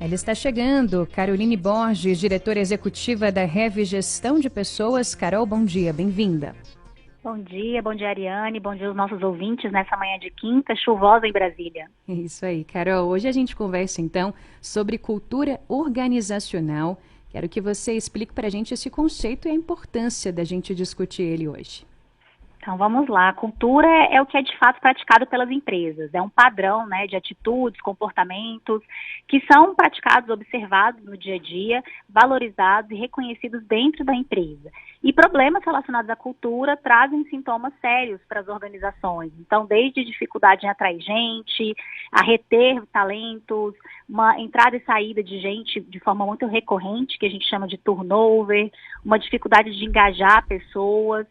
Ela está chegando, Caroline Borges, diretora executiva da Rev Gestão de Pessoas. Carol, bom dia, bem-vinda. Bom dia, Ariane, bom dia aos nossos ouvintes nessa manhã de quinta, chuvosa em Brasília. É isso aí, Carol. Hoje a gente conversa então sobre cultura organizacional. Quero que você explique para a gente esse conceito e a importância da gente discutir ele hoje. Então vamos lá, a cultura é o que é de fato praticado pelas empresas, é um padrão, né, de atitudes, comportamentos que são praticados, observados no dia a dia, valorizados e reconhecidos dentro da empresa. E problemas relacionados à cultura trazem sintomas sérios para as organizações, então desde dificuldade em atrair gente, a reter talentos, uma entrada e saída de gente de forma muito recorrente, que a gente chama de turnover, uma dificuldade de engajar pessoas.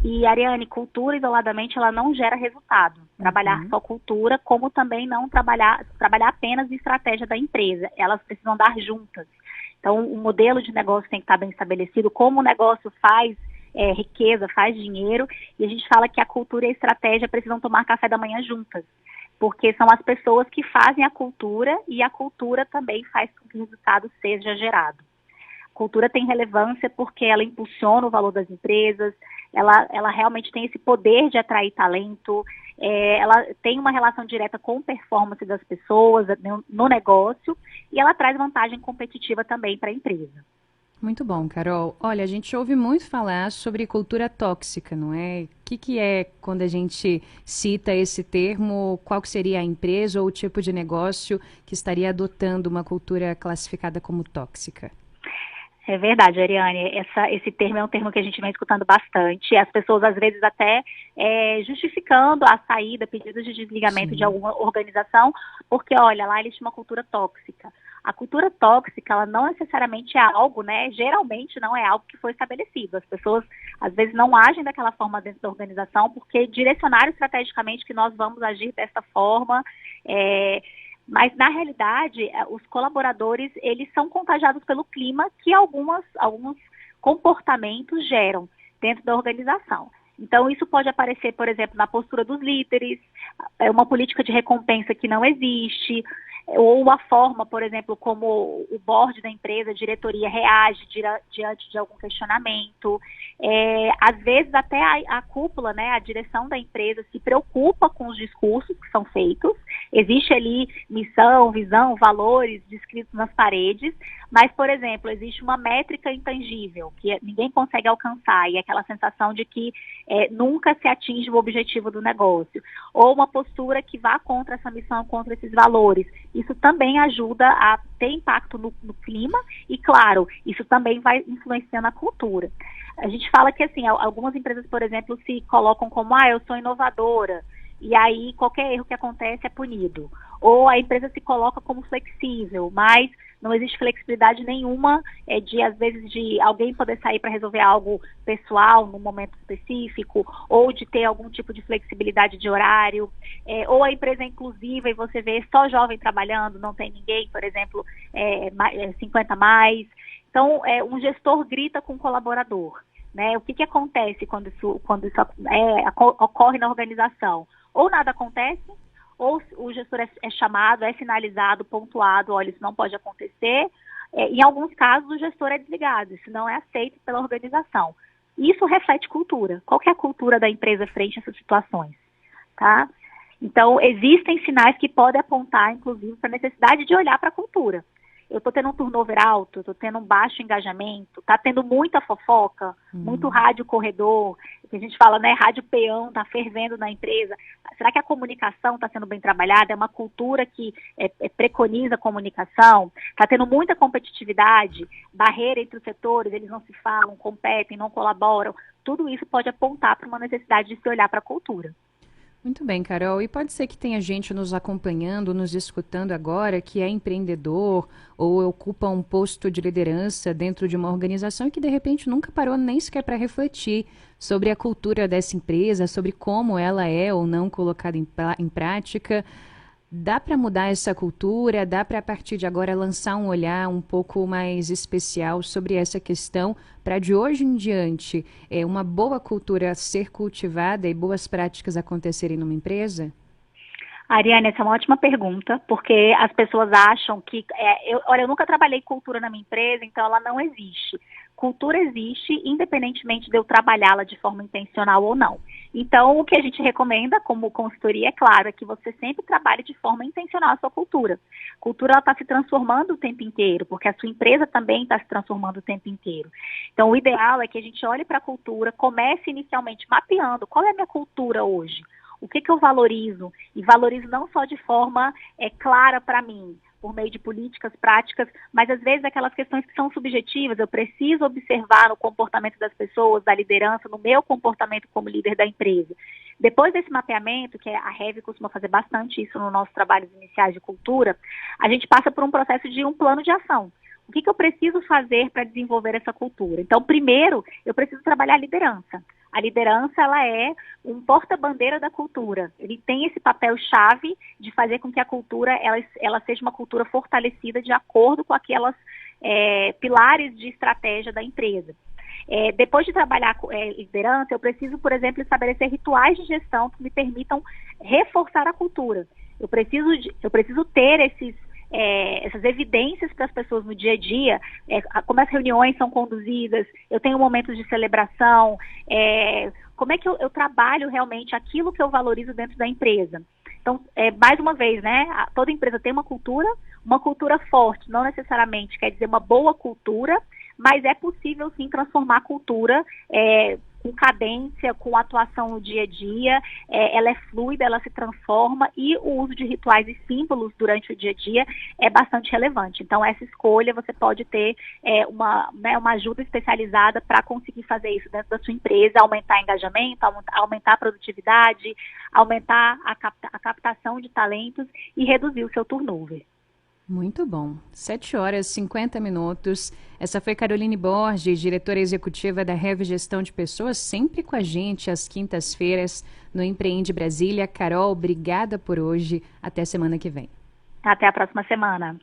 E, Ariane, cultura isoladamente ela não gera resultado. Trabalhar só cultura, como também não trabalhar apenas em estratégia da empresa. Elas precisam andar juntas. Então, o modelo de negócio tem que estar bem estabelecido, como o negócio faz riqueza, faz dinheiro, e a gente fala que a cultura e a estratégia precisam tomar café da manhã juntas, porque são as pessoas que fazem a cultura e a cultura também faz com que o resultado seja gerado. Cultura tem relevância porque ela impulsiona o valor das empresas, ela realmente tem esse poder de atrair talento, ela tem uma relação direta com a performance das pessoas no negócio e ela traz vantagem competitiva também para a empresa. Muito bom, Carol. Olha, a gente ouve muito falar sobre cultura tóxica, não é? O que é quando a gente cita esse termo? Qual que seria a empresa ou o tipo de negócio que estaria adotando uma cultura classificada como tóxica? É verdade, Ariane, esse termo é um termo que a gente vem escutando bastante, as pessoas às vezes até justificando a saída, pedidos de desligamento Sim. de alguma organização, porque olha, lá eles tinham uma cultura tóxica. A cultura tóxica, ela não necessariamente é algo, né, geralmente não é algo que foi estabelecido, as pessoas às vezes não agem daquela forma dentro da organização, porque direcionaram estrategicamente que nós vamos agir dessa forma, mas, na realidade, os colaboradores, eles são contagiados pelo clima que alguns comportamentos geram dentro da organização. Então, isso pode aparecer, por exemplo, na postura dos líderes, uma política de recompensa que não existe, ou a forma, por exemplo, como o board da empresa, a diretoria reage diante de algum questionamento. Às vezes até a cúpula, né, a direção da empresa se preocupa com os discursos que são feitos. Existe ali missão, visão, valores descritos nas paredes, mas, por exemplo, existe uma métrica intangível que ninguém consegue alcançar e aquela sensação de que nunca se atinge o objetivo do negócio. Ou uma postura que vá contra essa missão, contra esses valores. Isso também ajuda a ter impacto no clima e, claro, isso também vai influenciando a cultura. A gente fala que, assim, algumas empresas, por exemplo, se colocam como, eu sou inovadora, e aí qualquer erro que acontece é punido. Ou a empresa se coloca como flexível, mas não existe flexibilidade nenhuma às vezes, de alguém poder sair para resolver algo pessoal num momento específico, ou de ter algum tipo de flexibilidade de horário, ou a empresa é inclusiva e você vê só jovem trabalhando, não tem ninguém, por exemplo, 50 mais. Então, um gestor grita com o colaborador, né? O que acontece quando isso ocorre na organização? Ou nada acontece, ou o gestor é chamado, é sinalizado, pontuado, olha, isso não pode acontecer. Em alguns casos, o gestor é desligado, isso não é aceito pela organização. Isso reflete cultura. Qual que é a cultura da empresa frente a essas situações? Tá? Então, existem sinais que podem apontar, inclusive, para a necessidade de olhar para a cultura. Eu estou tendo um turnover alto, estou tendo um baixo engajamento, está tendo muita fofoca, muito rádio corredor, que a gente fala, né, rádio peão, está fervendo na empresa. Será que a comunicação está sendo bem trabalhada? É uma cultura que preconiza a comunicação? Está tendo muita competitividade, barreira entre os setores, eles não se falam, competem, não colaboram. Tudo isso pode apontar para uma necessidade de se olhar para a cultura. Muito bem, Carol. E pode ser que tenha gente nos acompanhando, nos escutando agora, que é empreendedor ou ocupa um posto de liderança dentro de uma organização e que, de repente, nunca parou nem sequer para refletir sobre a cultura dessa empresa, sobre como ela é ou não colocada em prática. Dá para mudar essa cultura? Dá para, a partir de agora, lançar um olhar um pouco mais especial sobre essa questão para, de hoje em diante, uma boa cultura ser cultivada e boas práticas acontecerem numa empresa? Ariane, essa é uma ótima pergunta, porque as pessoas acham que... eu nunca trabalhei cultura na minha empresa, então ela não existe. Cultura existe, independentemente de eu trabalhá-la de forma intencional ou não. Então, o que a gente recomenda como consultoria, é claro, é que você sempre trabalhe de forma intencional a sua cultura. A cultura está se transformando o tempo inteiro, porque a sua empresa também está se transformando o tempo inteiro. Então, o ideal é que a gente olhe para a cultura, comece inicialmente mapeando qual é a minha cultura hoje. O que eu valorizo? E valorizo não só de forma clara para mim, por meio de políticas, práticas, mas às vezes aquelas questões que são subjetivas, eu preciso observar no comportamento das pessoas, da liderança, no meu comportamento como líder da empresa. Depois desse mapeamento, que a Rev costuma fazer bastante isso nos nossos trabalhos iniciais de cultura, a gente passa por um processo de um plano de ação. O que eu preciso fazer para desenvolver essa cultura? Então, primeiro, eu preciso trabalhar a liderança. A liderança, ela é um porta-bandeira da cultura. Ele tem esse papel-chave de fazer com que a cultura ela seja uma cultura fortalecida de acordo com aquelas pilares de estratégia da empresa. Depois de trabalhar liderança, eu preciso, por exemplo, estabelecer rituais de gestão que me permitam reforçar a cultura. Eu preciso ter essas evidências para as pessoas no dia a dia, como as reuniões são conduzidas, eu tenho momentos de celebração, como é que eu trabalho realmente aquilo que eu valorizo dentro da empresa. Então, mais uma vez, né, toda empresa tem uma cultura forte, não necessariamente quer dizer uma boa cultura, mas é possível sim transformar a cultura com cadência, com atuação no dia a dia, ela é fluida, ela se transforma e o uso de rituais e símbolos durante o dia a dia é bastante relevante. Então, essa escolha você pode ter uma ajuda especializada para conseguir fazer isso dentro da sua empresa, aumentar engajamento, aumentar a produtividade, aumentar a captação de talentos e reduzir o seu turnover. Muito bom. 7h50. Essa foi Caroline Borges, diretora executiva da Rev Gestão de Pessoas, sempre com a gente às quintas-feiras no Empreende Brasília. Carol, obrigada por hoje. Até semana que vem. Até a próxima semana.